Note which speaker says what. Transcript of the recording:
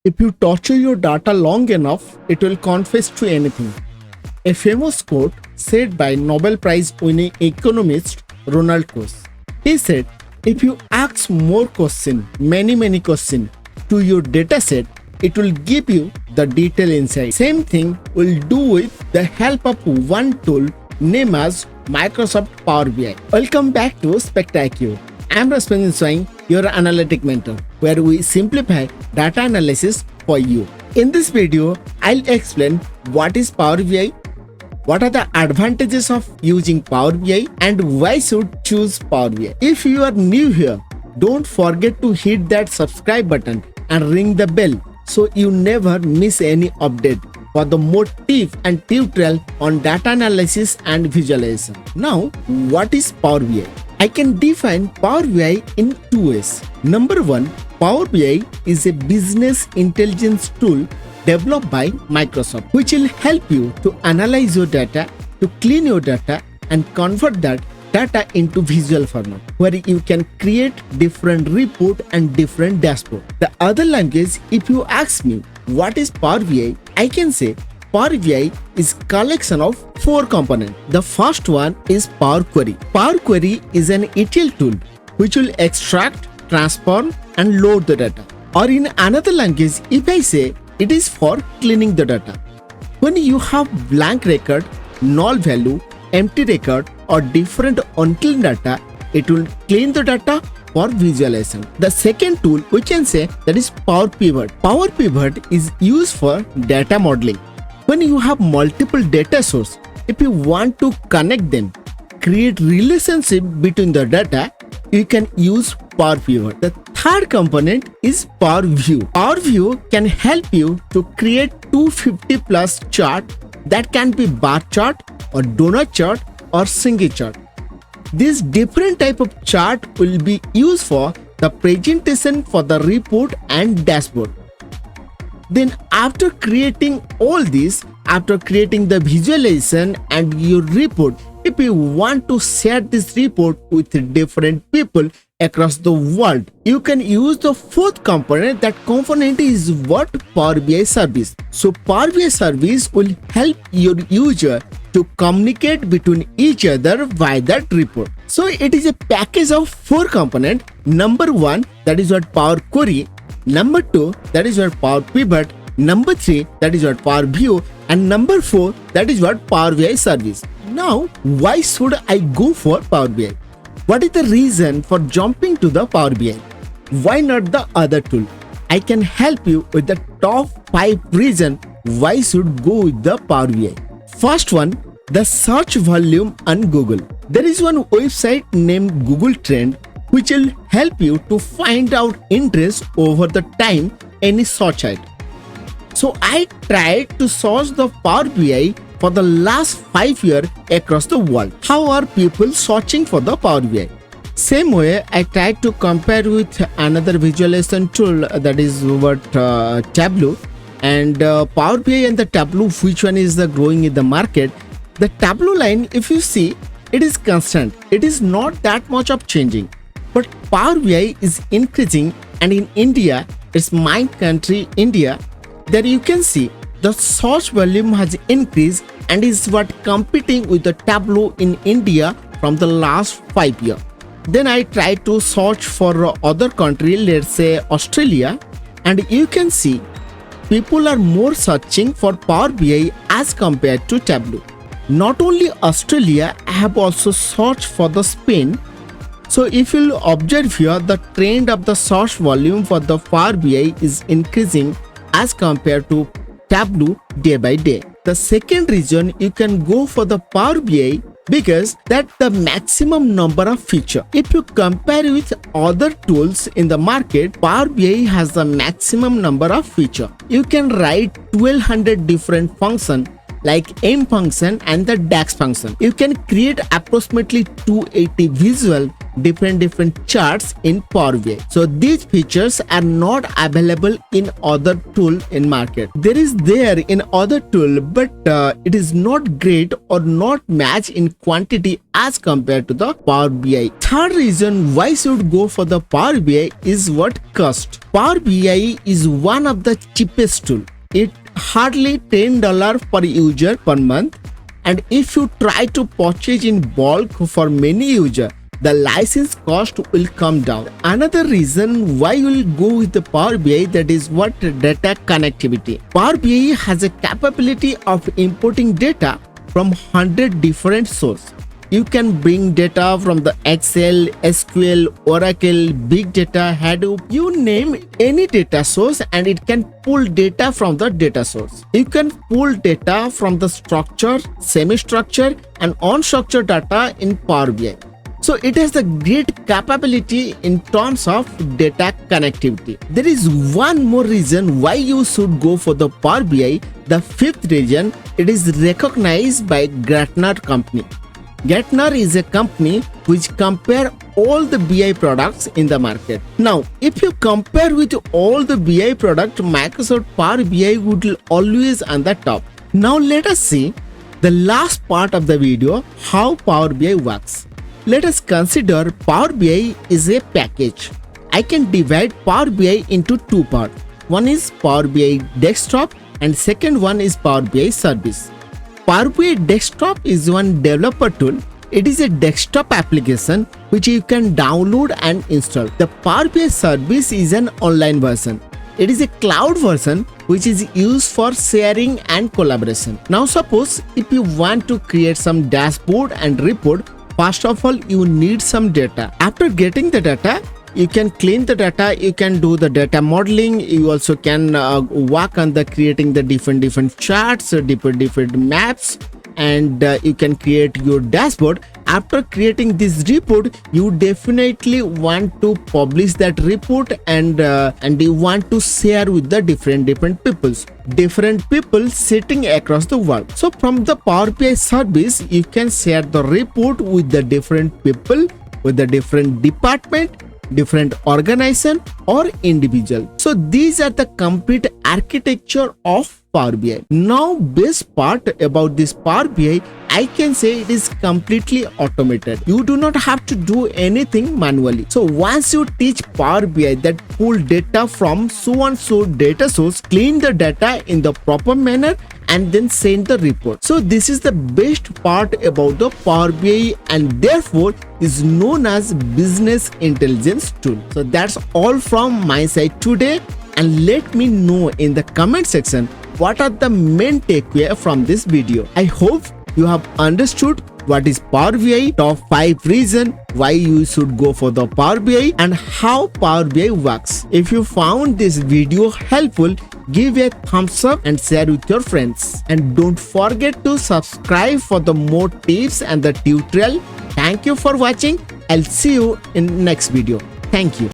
Speaker 1: If you torture your data long enough, it will confess to anything. A famous quote said by Nobel Prize-winning economist Ronald Coase. He said, if you ask more questions, many questions to your dataset, it will give you the detailed insight. Same thing will do with the help of one tool named as Microsoft Power BI. Welcome back to SpectaIQ. I'm Rasmi Ranjan Swain, your Analytic Mentor, where we simplify data analysis for you. In this video, I'll explain what is Power BI, what are the advantages of using Power BI, and why should choose Power BI. If you are new here, don't forget to hit that subscribe button and ring the bell so you never miss any update for the more tips and tutorial on data analysis and visualization. Now, what is Power BI? I can define Power BI in two ways. Number one, Power BI is a business intelligence tool developed by Microsoft, which will help you to analyze your data, to clean your data, and convert that data into visual format, where you can create different report and different dashboard. The other language, if you ask me what is Power BI, I can say Power BI is collection of four components. The first one is Power Query. Power Query is an ETL tool which will extract, transform, and load the data. Or in another language, if I say it is for cleaning the data. When you have blank record, null value, empty record, or different unclean data, it will clean the data for visualization. The second tool we can say that is PowerPivot. PowerPivot is used for data modeling. When you have multiple data sources, if you want to connect them, create relationship between the data, you can use PowerPivot. The third component is PowerView. PowerView can help you to create 250 plus chart that can be bar chart or donut chart or single chart. This different type of chart will be used for the presentation for the report and dashboard. Then after creating all this, after creating the visualization and your report, if you want to share this report with different people across the world, you can use the fourth component. That component is what Power BI service. So Power BI service will help your user to communicate between each other via that report. So it is a package of four components. Number one, that is what Power Query. Number two, that is what Power Pivot. Number three, that is what Power View. And number four, that is what Power BI service. Now, why should I go for Power BI? What is the reason for jumping to the Power BI? Why not the other tool? I can help you with the top 5 reasons why should go with the Power BI. First one, the search volume on Google. There is one website named Google Trend which will help you to find out interest over the time any search item. So I tried to search the Power BI for the last 5 years across the world. How are people searching for the Power BI? Same way, I tried to compare with another visualization tool, that is what Tableau, and Power BI and the Tableau, which one is the growing in the market. The Tableau line, if you see, it is constant. It is not that much of changing. But Power BI is increasing, and in India, it's my country, India, there you can see the search volume has increased and is what competing with the Tableau in India from the last 5 years. Then I tried to search for other country, let's say Australia, and you can see people are more searching for Power BI as compared to Tableau. Not only Australia, I have also searched for the Spain. So if you observe here, the trend of the search volume for the Power BI is increasing as compared to Tableau day by day. The second reason you can go for the Power BI because that's the maximum number of features. If you compare with other tools in the market, Power BI has the maximum number of features. You can write 1200 different functions like M function and the DAX function. You can create approximately 280 visual different charts in Power BI. So these features are not available in other tool in market. There is there in other tool, but it is not great or not match in quantity as compared to the Power BI. Third reason why should go for the Power BI is what cost. Power BI is one of the cheapest tool. It hardly $10 per user per month, and if you try to purchase in bulk for many users, the license cost will come down. Another reason why you will go with the Power BI, that is what data connectivity. Power BI has a capability of importing data from 100 different sources. You can bring data from the Excel, SQL, Oracle, Big Data, Hadoop, you name any data source and it can pull data from the data source. You can pull data from the structure, semi-structured and unstructured data in Power BI. So it has the great capability in terms of data connectivity. There is one more reason why you should go for the Power BI. The fifth reason, it is recognized by Gartner company. Gartner is a company which compare all the BI products in the market. Now, if you compare with all the BI products, Microsoft Power BI would always on the top. Now let us see the last part of the video, how Power BI works. Let us consider Power BI is a package. I can divide Power BI into two parts. One is Power BI Desktop and second one is Power BI Service. Power BI Desktop is one developer tool. It is a desktop application which you can download and install. The Power BI Service is an online version. It is a cloud version which is used for sharing and collaboration. Now suppose if you want to create some dashboard and report, first of all you need some data. After getting the data, you can clean the data, you can do the data modeling, you also can work on the creating the different charts, different maps, and you can create your dashboard. After creating this report, you definitely want to publish that report and you want to share with the different people sitting across the world. So from the Power BI service, you can share the report with the different people, with the different department, different organization or individual. So these are the complete architecture of Power BI. Now best part about this Power BI, I can say it is completely automated. You do not have to do anything manually. So once you teach Power BI that pull data from so and so data source, clean the data in the proper manner and then send the report. So this is the best part about the Power BI and therefore is known as business intelligence tool. So that's all from my side today, and let me know in the comment section what are the main takeaway from this video. I hope you have understood what is Power BI, top 5 reasons why you should go for the Power BI and how Power BI works. If you found this video helpful, give a thumbs up and share with your friends. And don't forget to subscribe for the more tips and the tutorial. Thank you for watching. I'll see you in next video. Thank you.